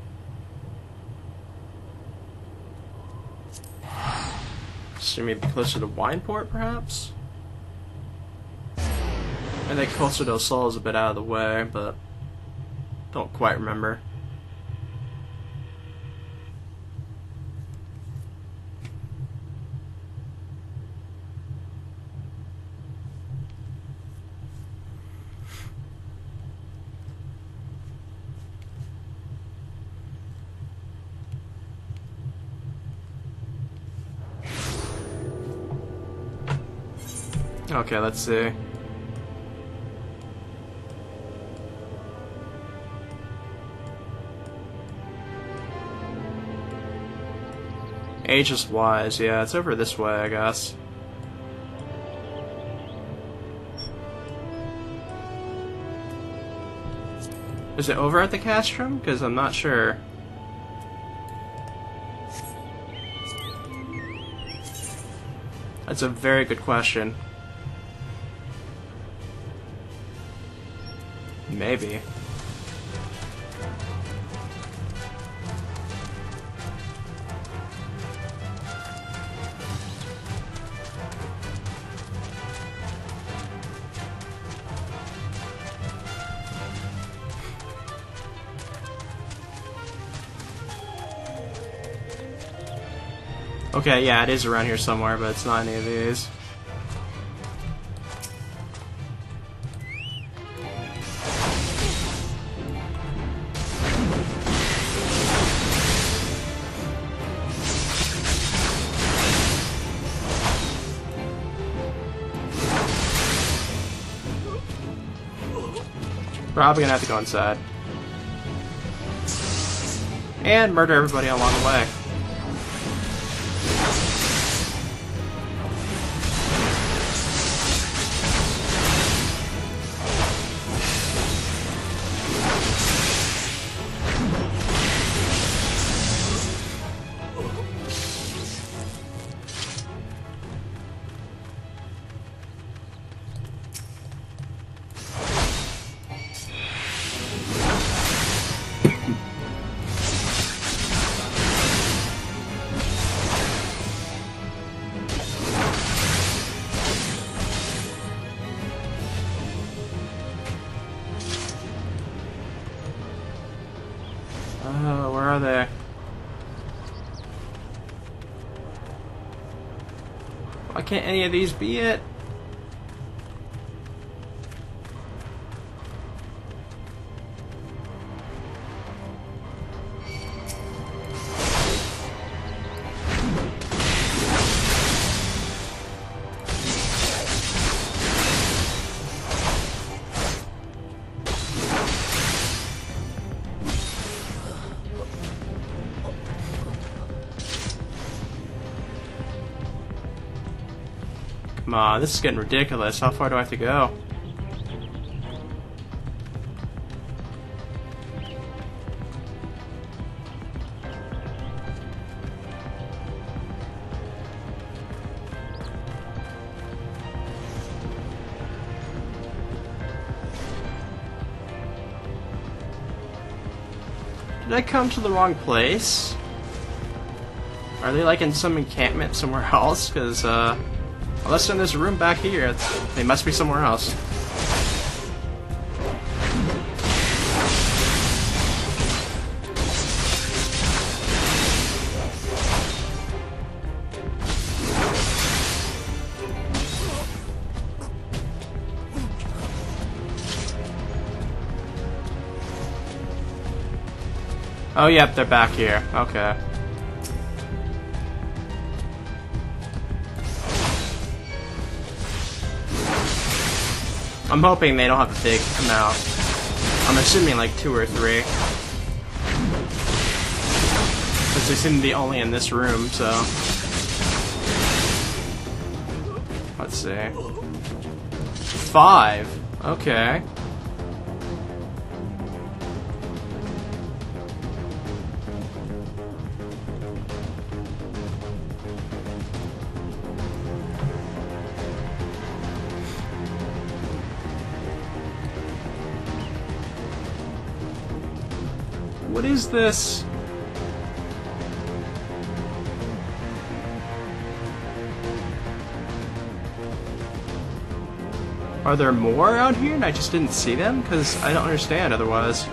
So maybe closer to Wineport, perhaps? I think closer to Sol is a bit out of the way, but don't quite remember. Okay, let's see. Aegis wise, yeah, it's over this way, I guess. Is it over at the castrum? Because I'm not sure. That's a very good question. Maybe. Okay, yeah, it is around here somewhere, but it's not any of these. Probably gonna have to go inside. And murder everybody along the way. Where are they? Why can't any of these be it? Come on, this is getting ridiculous. How far do I have to go? Did I come to the wrong place? Are they like in some encampment somewhere else? Because, unless there's a room back here, they must be somewhere else. Oh, yep, they're back here. Okay. I'm hoping they don't have a big amount. I'm assuming like 2 or 3. Because they seem to be only in this room, so... Let's see. 5? Okay. What is this? Are there more out here and I just didn't see them? Because I don't understand otherwise.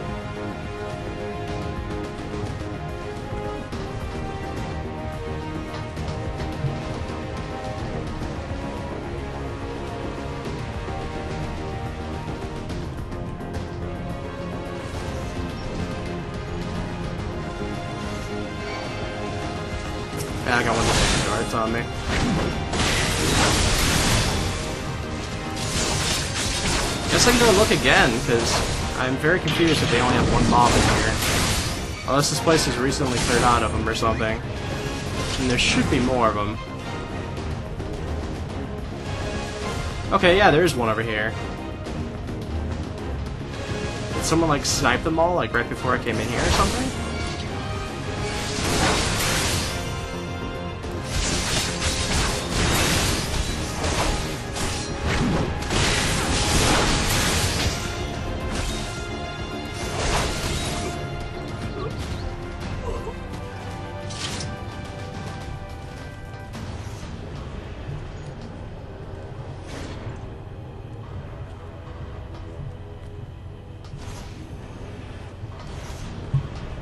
Yeah, I got one of the guards on me. Guess I can go look again, because I'm very confused if they only have one mob in here. Unless this place is recently cleared out of them or something. And there should be more of them. Okay, yeah, there's one over here. Did someone, like, snipe them all, like, right before I came in here or something?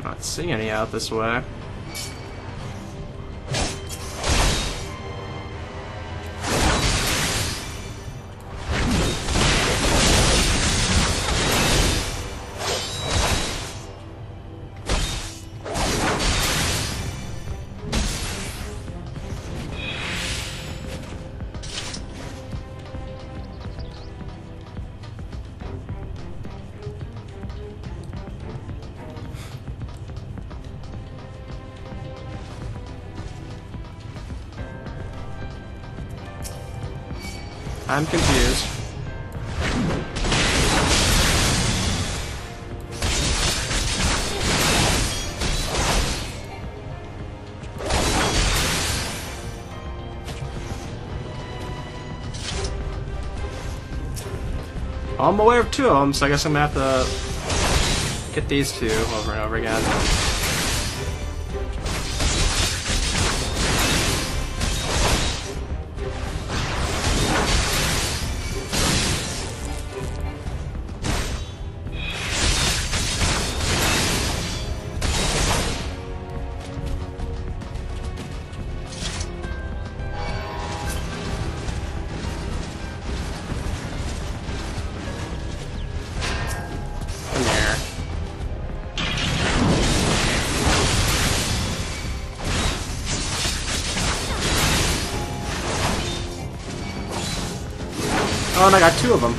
Not seeing any out this way. I'm confused. I'm aware of two of them, so I guess I'm gonna have to get these two over and over again. Oh, and I got two of them.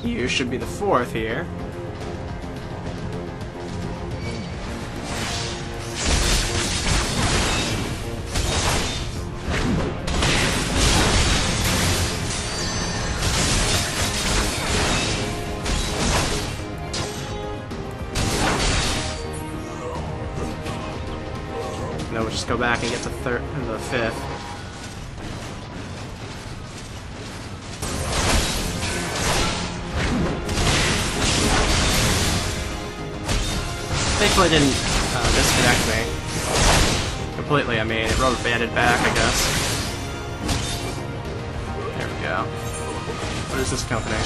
You should be the fourth here. No, we'll just go back and get the fifth. Thankfully it didn't disconnect me completely. I mean, it rubber banded back, I guess. There we go. What is this company?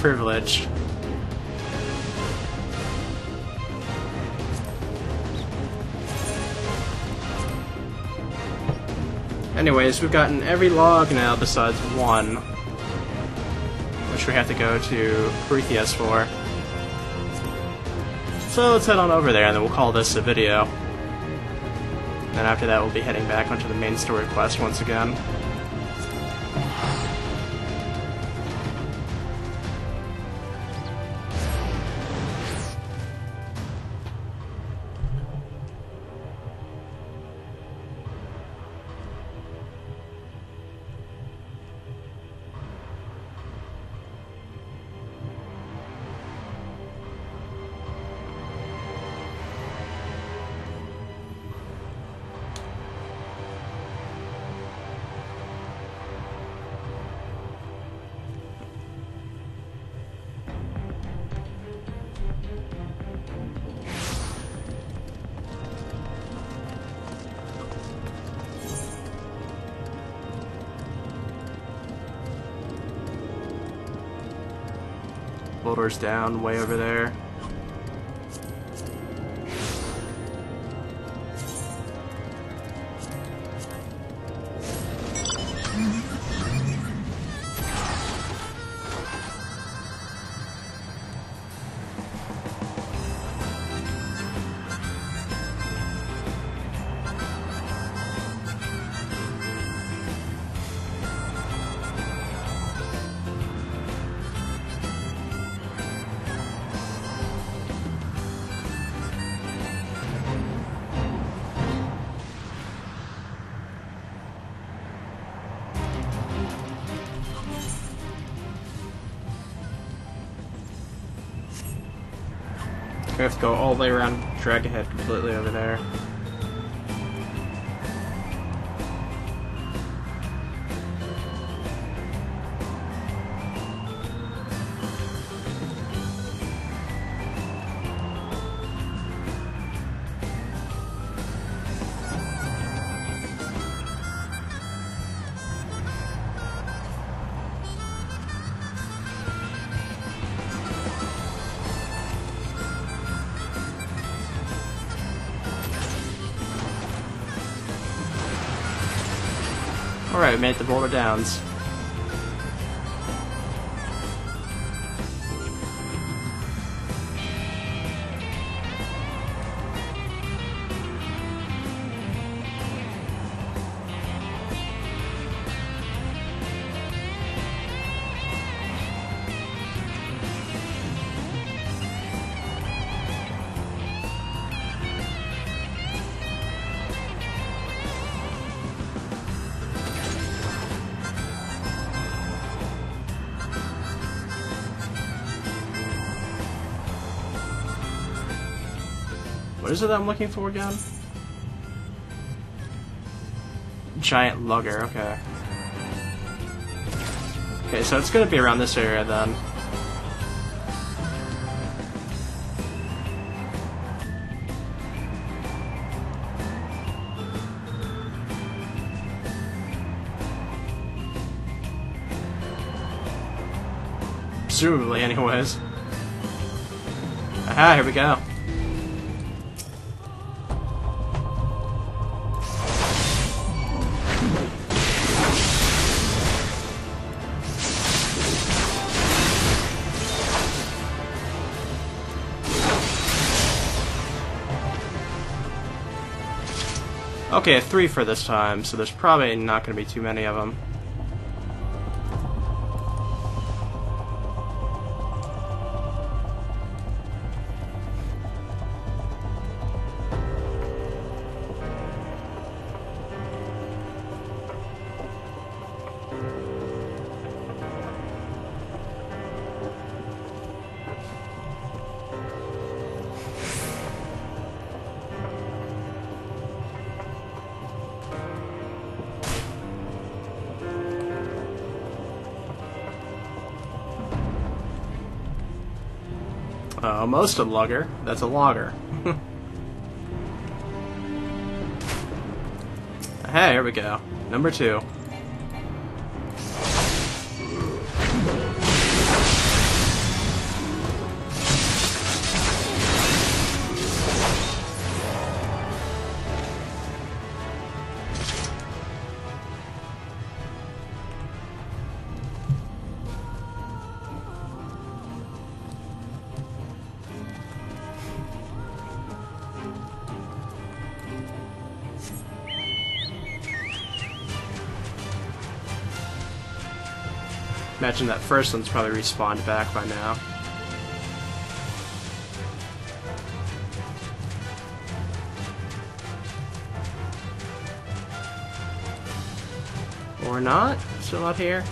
Privilege. Anyways, we've gotten every log now besides one, which we have to go to Prometheus for. So let's head on over there and then we'll call this a video. Then after that, we'll be heading back onto the main story quest once again. Boulders down way over there. We have to go all the way around, drag ahead completely over there. Alright, we made it to Boulder Downs. What is it that I'm looking for again? Giant lugger, okay. Okay, so it's gonna be around this area then. Presumably, anyways. Aha, here we go. Okay, 3 for this time, so there's probably not going to be too many of them. Almost a lugger. That's a logger. Hey, here we go. Number 2. Imagine that first one's probably respawned back by now. Or not? Still not here?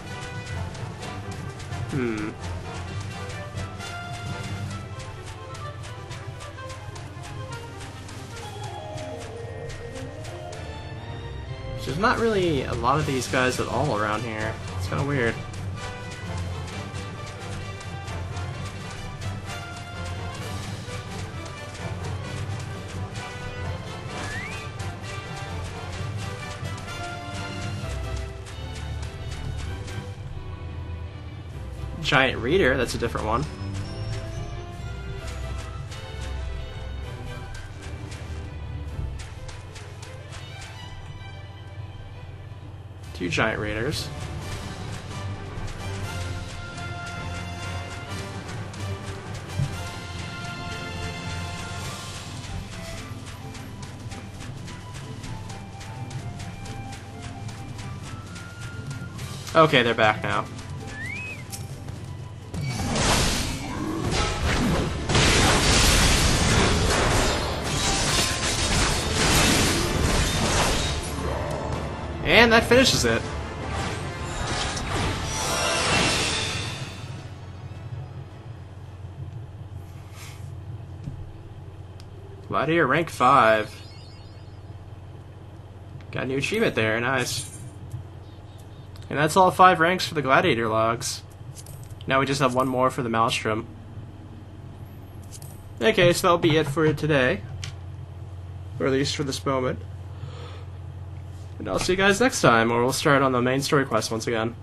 There's not really a lot of these guys at all around here. It's kind of weird. Giant Reader, that's a different one. Two Giant Raiders. Okay, they're back now. And that finishes it. Gladiator rank 5. Got a new achievement there, nice. And that's all 5 ranks for the Gladiator logs. Now we just have one more for the Maelstrom. Okay, so that'll be it for today. Or at least for this moment. And I'll see you guys next time, or we'll start on the main story quest once again.